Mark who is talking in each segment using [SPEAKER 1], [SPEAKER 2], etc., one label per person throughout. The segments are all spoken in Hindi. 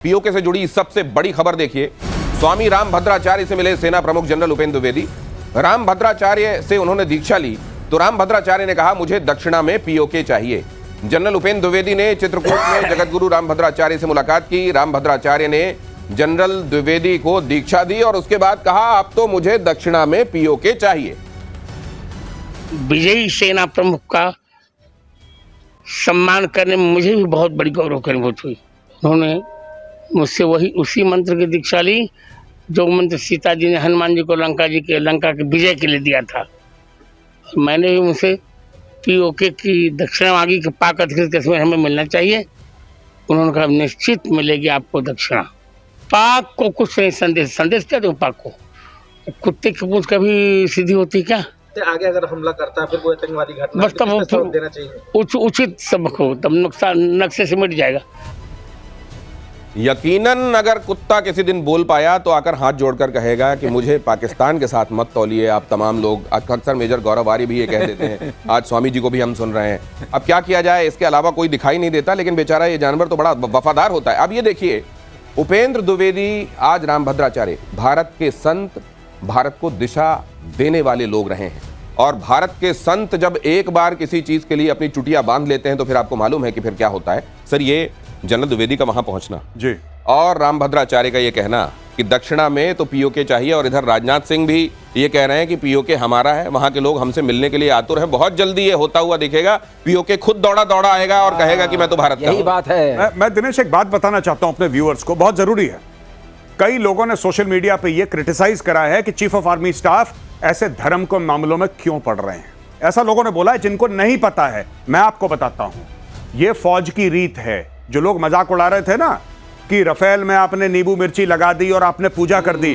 [SPEAKER 1] पीओके से जुड़ी सबसे बड़ी खबर देखिए। स्वामी रामभद्राचार्य से मिले सेना प्रमुख जनरल उपेंद्र द्विवेदी। रामभद्राचार्य से उन्होंने दीक्षा ली तो रामभद्राचार्य ने कहा मुझे दक्षिणा में पीओके चाहिए। जनरल उपेंद्र द्विवेदी ने चित्रकूट में जगतगुरु रामभद्राचार्य से मुलाकात की। रामभद्राचार्य ने जनरल द्विवेदी को दीक्षा दी और उसके बाद कहा अब तो मुझे दक्षिणा में पीओके चाहिए।
[SPEAKER 2] विजयी सेना प्रमुख का सम्मान करने में मुझे भी बहुत बड़ी गौरव की अनुभूति हुई। उन्होंने मुझसे वही उसी मंत्र की दीक्षा ली जो मंत्र सीता जी ने हनुमान जी को लंका के विजय के लिए दिया था। और मैंने भी उनसे पीओके की दक्षिणा मांगी कि पाक अधिकृत के समय हमें मिलना चाहिए। उन्होंने कहा निश्चित मिलेगी आपको दक्षिणा। पाक को कुछ नहीं संदेश क्या दूं पाक को? कुत्ते की पूंछ कभी सीधी होती क्या?
[SPEAKER 3] आगे अगर हमला करता है फिर कोई आतंकवादी घटना
[SPEAKER 2] बस तब
[SPEAKER 3] देना चाहिए।
[SPEAKER 2] उचित सबक हो तब नक्शे से मिट जाएगा।
[SPEAKER 1] यकीनन अगर कुत्ता किसी दिन बोल पाया तो आकर हाथ जोड़कर कहेगा कि मुझे पाकिस्तान के साथ मत तौलिए आप तमाम लोग। अक्सर मेजर गौरव आर्य भी ये कह देते हैं, आज स्वामी जी को भी हम सुन रहे हैं। अब क्या किया जाए, इसके अलावा कोई दिखाई नहीं देता, लेकिन बेचारा ये जानवर तो बड़ा वफादार होता है। अब ये देखिए, उपेंद्र द्विवेदी आज रामभद्राचार्य, भारत के संत, भारत को दिशा देने वाले लोग रहे हैं। और भारत के संत जब एक बार किसी चीज के लिए अपनी चुटिया बांध लेते हैं तो फिर आपको मालूम है कि फिर क्या होता है। सर, ये जनरल द्विवेदी का वहां पहुंचना जी और रामभद्राचार्य का ये कहना कि दक्षिणा में तो पीओके चाहिए, और इधर राजनाथ सिंह भी ये कह रहे हैं कि पीओके हमारा है, वहां के लोग हमसे मिलने के लिए आतुर हैं। बहुत जल्दी ये होता हुआ दिखेगा। पीओके खुद दौड़ा आएगा और कहेगा कि मैं तो भारत का हूं।
[SPEAKER 4] बात है।
[SPEAKER 5] मैं दिनेश एक बात बताना चाहता हूं अपने व्यूअर्स को, बहुत जरूरी है। कई लोगों ने सोशल मीडिया पे ये क्रिटिसाइज करा है कि चीफ ऑफ आर्मी स्टाफ ऐसे धर्म के मामलों में क्यों पड़ रहे हैं। ऐसा लोगों ने बोला है जिनको नहीं पता है। मैं आपको बताता हूं, ये फौज की रीत है। जो लोग मजाक उड़ा रहे थे ना कि रफेल में आपने नींबू मिर्ची लगा दी और आपने पूजा कर दी,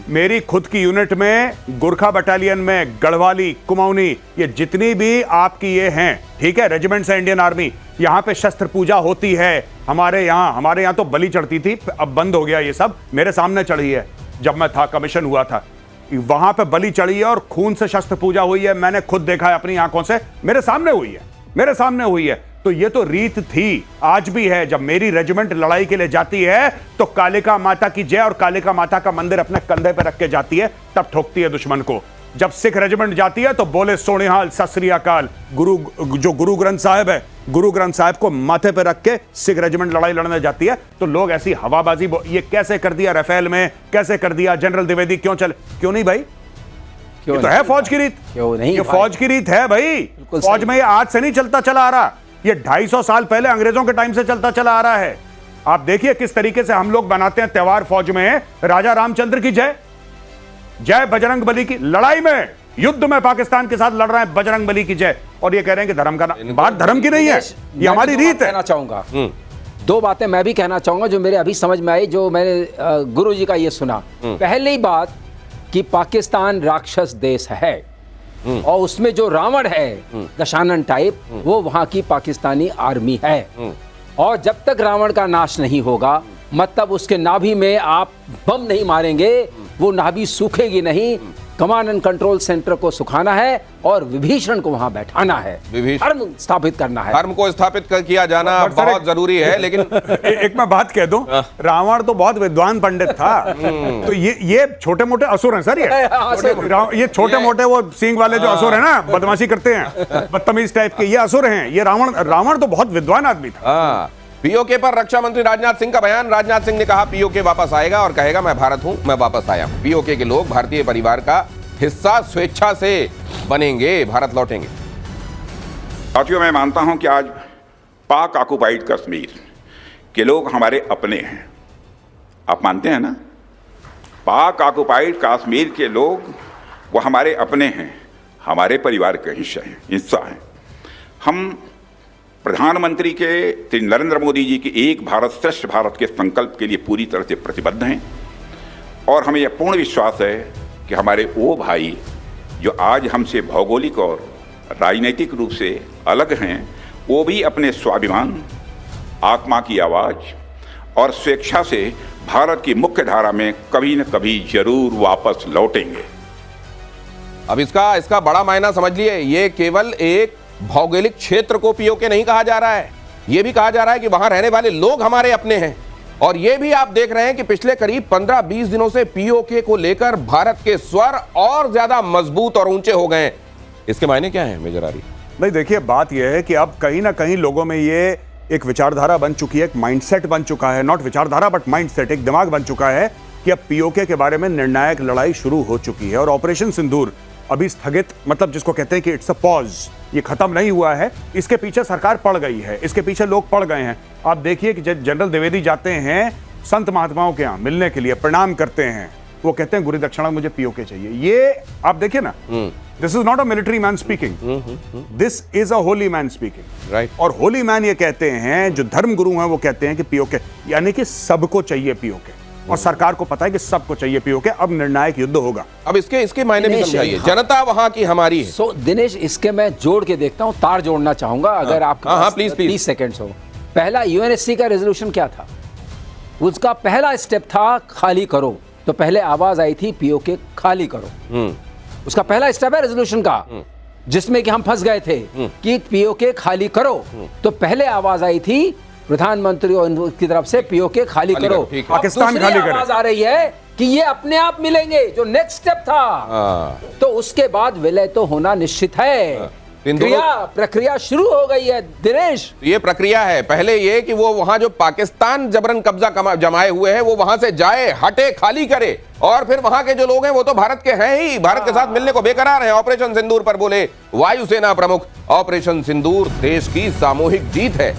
[SPEAKER 5] मेरी खुद की यूनिट में, गुरखा बटालियन में, गढ़वाली, कुमाऊनी, ये जितनी भी आपकी ये हैं, ठीक है, रेजिमेंट्स है इंडियन आर्मी, यहां पे शस्त्र पूजा होती है। हमारे यहां तो बलि चढ़ती थी, अब बंद हो गया ये सब। मेरे सामने चढ़ी है, जब मैं था, कमीशन हुआ था, वहां पे बलि चढ़ी है और खून से शस्त्र पूजा हुई है। मैंने खुद देखा है अपनी आंखों से, मेरे सामने हुई है। तो ये तो रीत थी, आज भी है। जब मेरी रेजिमेंट लड़ाई के लिए जाती है तो कालिका माता की जय और कालिका माता का मंदिर अपने कंधे पे रख के जाती है, तब ठोकती है दुश्मन को। जब सिख रेजिमेंट जाती है तो बोले सोनेहाल सत श्री अकाल। गुरु ग्रंथ साहिब है, गुरु ग्रंथ साहिब को माथे पे रख के सिख रेजिमेंट लड़ाई लड़ने जाती है। तो लोग ऐसी हवाबाजी, ये कैसे कर दिया रफेल में, कैसे कर दिया जनरल द्विवेदी, क्यों नहीं भाई? ये तो है फौज की रीत। क्यों नहीं? ये फौज की रीत है भाई। फौज में ये आज से नहीं चलता चला आ रहा, ये 250 साल पहले अंग्रेजों के टाइम से चलता चला आ रहा है। आप देखिए किस तरीके से हम लोग बनाते हैं त्योहार फौज में। राजा रामचंद्र की जय, जय बजरंग बली की, लड़ाई में, युद्ध में पाकिस्तान के साथ लड़ रहे हैं, बजरंग बली की जय। और ये कह रहे हैं कि धर्म का बात धर्म की नहीं है, ये हमारी रीत है।
[SPEAKER 4] कहना चाहूंगा दो बातें मैं भी कहना चाहूंगा जो मेरे अभी समझ में आई, जो मैंने गुरु जी का ये सुना। पहली बात कि पाकिस्तान राक्षस देश है और उसमें जो रावण है दशानन टाइप, वो वहां की पाकिस्तानी आर्मी है। और जब तक रावण का नाश नहीं होगा, मतलब उसके नाभि में आप बम नहीं मारेंगे, वो नाभि सूखेगी नहीं। कमांड एंड कंट्रोल सेंटर को सुखाना है और विभीषण को वहां बैठाना है, धर्म स्थापित करना है।
[SPEAKER 1] धर्म को स्थापित किया जाना बहुत जरूरी है। लेकिन
[SPEAKER 5] एक मैं बात कह दूं, रावण तो बहुत विद्वान पंडित था। तो ये छोटे मोटे असुर हैं सर। ये छोटे मोटे वो सींग वाले जो असुर है ना, बदमाशी करते हैं, बदतमीज टाइप के, ये असुर हैं। ये रावण तो बहुत विद्वान आदमी था।
[SPEAKER 1] पीओके पर रक्षा मंत्री राजनाथ सिंह का बयान। राजनाथ सिंह ने कहा पीओके वापस आएगा और कहेगा मैं भारत हूं, मैं वापस आया हूं। पीओके के लोग भारतीय परिवार का हिस्सा स्वेच्छा से बनेंगे, भारत लौटेंगे।
[SPEAKER 6] साथियों, मैं मानता हूं कि आज पाक ऑक्युपाइड कश्मीर के लोग हमारे अपने हैं। आप मानते हैं ना? पाक ऑक्युपाइड कश्मीर के लोग वो हमारे अपने हैं, हमारे परिवार का हिस्सा हैं। हम प्रधानमंत्री के श्री नरेंद्र मोदी जी के एक भारत श्रेष्ठ भारत के संकल्प के लिए पूरी तरह से प्रतिबद्ध हैं। और हमें यह पूर्ण विश्वास है कि हमारे वो भाई जो आज हमसे भौगोलिक और राजनीतिक रूप से अलग हैं, वो भी अपने स्वाभिमान, आत्मा की आवाज़ और स्वेच्छा से भारत की मुख्य धारा में कभी न कभी जरूर वापस लौटेंगे।
[SPEAKER 1] अब इसका बड़ा मायना समझ लिए, ये केवल एक भौगोलिक क्षेत्र को पीओके नहीं कहा जा रहा है, यह भी कहा जा रहा है कि वहां रहने वाले लोग हमारे अपने हैं। और ये भी आप देख रहे हैं कि पिछले करीब 15-20 दिनों से पीओके को लेकर भारत के स्वर और ज्यादा मजबूत और ऊंचे हो गए हैं। इसके मायने क्या हैं मेजर आरिफ?
[SPEAKER 5] नहीं, देखिए बात यह है कि अब कहीं ना कहीं लोगों में ये एक विचारधारा बन चुकी है, एक माइंडसेट बन चुका है, नॉट विचारधारा बट माइंडसेट, एक दिमाग बन चुका है कि अब पीओके के बारे में निर्णायक लड़ाई शुरू हो चुकी है और ऑपरेशन सिंदूर अभी स्थगित, मतलब जिसको कहते हैं कि इट्स अ पॉज, ये खत्म नहीं हुआ है। इसके पीछे सरकार पड़ गई है, इसके पीछे लोग पड़ गए हैं। आप देखिए कि जनरल द्विवेदी जाते हैं संत महात्माओं के यहाँ मिलने के लिए, प्रणाम करते हैं, वो कहते हैं गुरु दक्षिणा मुझे पीओके चाहिए। ये आप देखिए ना, this is not a military man speaking, this is a Holi man speaking,
[SPEAKER 1] right.
[SPEAKER 5] और होली मैन ये कहते हैं, जो धर्म गुरु हैं वो कहते हैं कि पीओके यानी कि सबको चाहिए पीओके, और सरकार को पता है कि सबको चाहिए पीओके। अब निर्णायक युद्ध होगा।
[SPEAKER 1] अब इसके मायने भी
[SPEAKER 4] दिनेश,
[SPEAKER 1] समझाइए।
[SPEAKER 4] हाँ।
[SPEAKER 1] जनता वहां की हमारी है।
[SPEAKER 4] सो दिनेश, इसके मैं जोड़ के देखता हूं, तार जोड़ना चाहूंगा अगर आप
[SPEAKER 1] हाँ, प्लीज
[SPEAKER 4] 30 सेकंड्स हो। पहला यूएनएससी का रेजोल्यूशन क्या था? उसका पहला स्टेप था खाली करो, तो पहले आवाज आई थी पीओके खाली करो। उसका पहला स्टेप है रेजोल्यूशन का, जिसमें कि हम फंस गए थे कि पीओके खाली करो, तो पहले आवाज आई थी प्रधानमंत्री की तरफ से पीओके खाली करो।
[SPEAKER 1] ठीक है।
[SPEAKER 5] पाकिस्तान
[SPEAKER 4] दूसरी
[SPEAKER 5] खाली करे।
[SPEAKER 4] आवाज आ रही है कि ये अपने आप मिलेंगे, जो नेक्स्ट स्टेप था। तो उसके बाद विलय तो होना निश्चित है। प्रक्रिया शुरू हो गई है दिनेश।
[SPEAKER 1] ये प्रक्रिया है। पहले ये कि वो वहां जो पाकिस्तान जबरन कब्जा जमाए हुए हैं वो वहां से जाए, हटे, खाली करे, और फिर वहां के जो लोग हैं वो तो भारत के हैं ही, भारत के साथ मिलने को बेकरार हैं। ऑपरेशन सिंदूर पर बोले वायुसेना प्रमुख, ऑपरेशन सिंदूर देश की सामूहिक जीत है।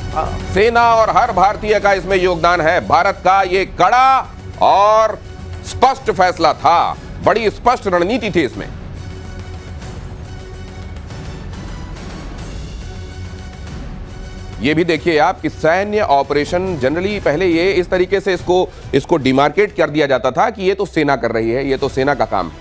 [SPEAKER 1] सेना और हर भारतीय का इसमें योगदान है। भारत का ये कड़ा और स्पष्ट फैसला था, बड़ी स्पष्ट रणनीति थी इसमें। ये भी देखिए आप कि सैन्य ऑपरेशन जनरली पहले ये इस तरीके से इसको डिमार्केट कर दिया जाता था कि ये तो सेना कर रही है, ये तो सेना का काम।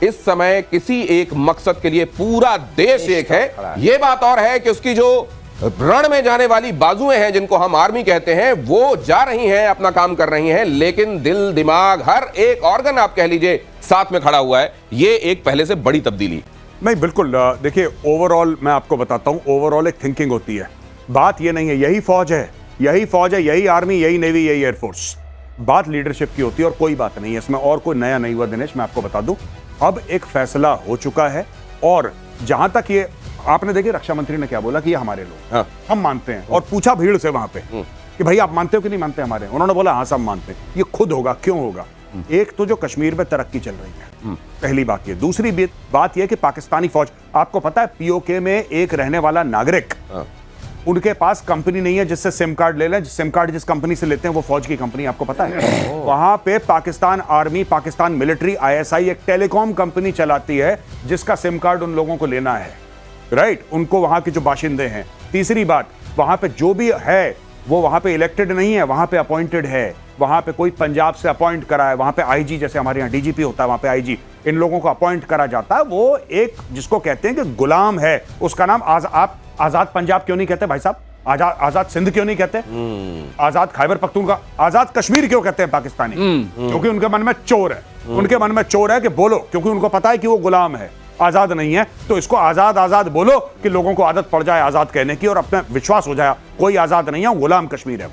[SPEAKER 1] इस समय किसी एक मकसद के लिए पूरा देश एक है। ये बात और है कि उसकी जो रण में जाने वाली बाजुएं हैं, जिनको हम आर्मी कहते हैं, वो जा रही हैं, अपना काम कर रही हैं, लेकिन दिल, दिमाग, हर एक ऑर्गन आप कह लीजिए साथ में खड़ा हुआ है। ये एक पहले से बड़ी तब्दीली।
[SPEAKER 5] नहीं, बिल्कुल। देखिए, ओवरऑल मैं आपको बताता हूं, ओवरऑल एक थिंकिंग होती है। बात ये नहीं है यही फौज है, यही आर्मी, यही नेवी, यही एयरफोर्स। बात लीडरशिप की होती है और कोई बात नहीं है इसमें, और कोई नया नहीं हुआ दिनेश। मैं आपको बता दूं, अब एक फैसला हो चुका है। और जहां तक ये आपने देखिए, रक्षा मंत्री ने क्या बोला कि ये हमारे लोग,
[SPEAKER 1] हाँ।
[SPEAKER 5] हम मानते हैं। और पूछा भीड़ से वहां पे कि भाई आप मानते हो कि नहीं मानते हमारे? उन्होंने बोला हाँ सब मानते हैं। ये खुद होगा, क्यों होगा? एक तो जो कश्मीर में तरक्की चल रही है, पहली बात ये। दूसरी बात यह कि पाकिस्तानी फौज, आपको पता है पीओके में एक रहने वाला नागरिक, उनके पास कंपनी नहीं है जिससे सिम कार्ड ले लें। सिम कार्ड जिस कंपनी से लेते हैं वो फौज की कंपनी, आपको पता है? वहां पे Pakistan army, Pakistan military, ISI एक टेलीकॉम कंपनी चलाती है जिसका सिम कार्ड उन लोगों को लेना है, राइट? उनको वहां के जो बाशिंदे हैं। तीसरी बात, वहां पे जो भी है वो वहां पे इलेक्टेड नहीं है, वहां पे अपॉइंटेड है। वहां पे कोई पंजाब से अपॉइंट करा है, वहां पे आईजी, जैसे हमारे यहाँ डीजीपी होता है, वहां पे आईजी, इन लोगों को अपॉइंट करा जाता है। वो एक जिसको कहते हैं कि गुलाम है, उसका नाम आप आजाद पंजाब क्यों नहीं कहते भाई साहब? आजाद सिंध क्यों नहीं कहते? आजाद खैबर पख्तूनख्वा, आजाद कश्मीर क्यों कहते हैं पाकिस्तानी? क्योंकि उनके मन में चोर है, उनके मन में चोर है कि बोलो, क्योंकि उनको पता है कि वो गुलाम है, आजाद नहीं है। तो इसको आजाद आजाद बोलो कि लोगों को आदत पड़ जाए आजाद कहने की और अपना विश्वास हो जाए कोई आजाद नहीं है, गुलाम कश्मीर है।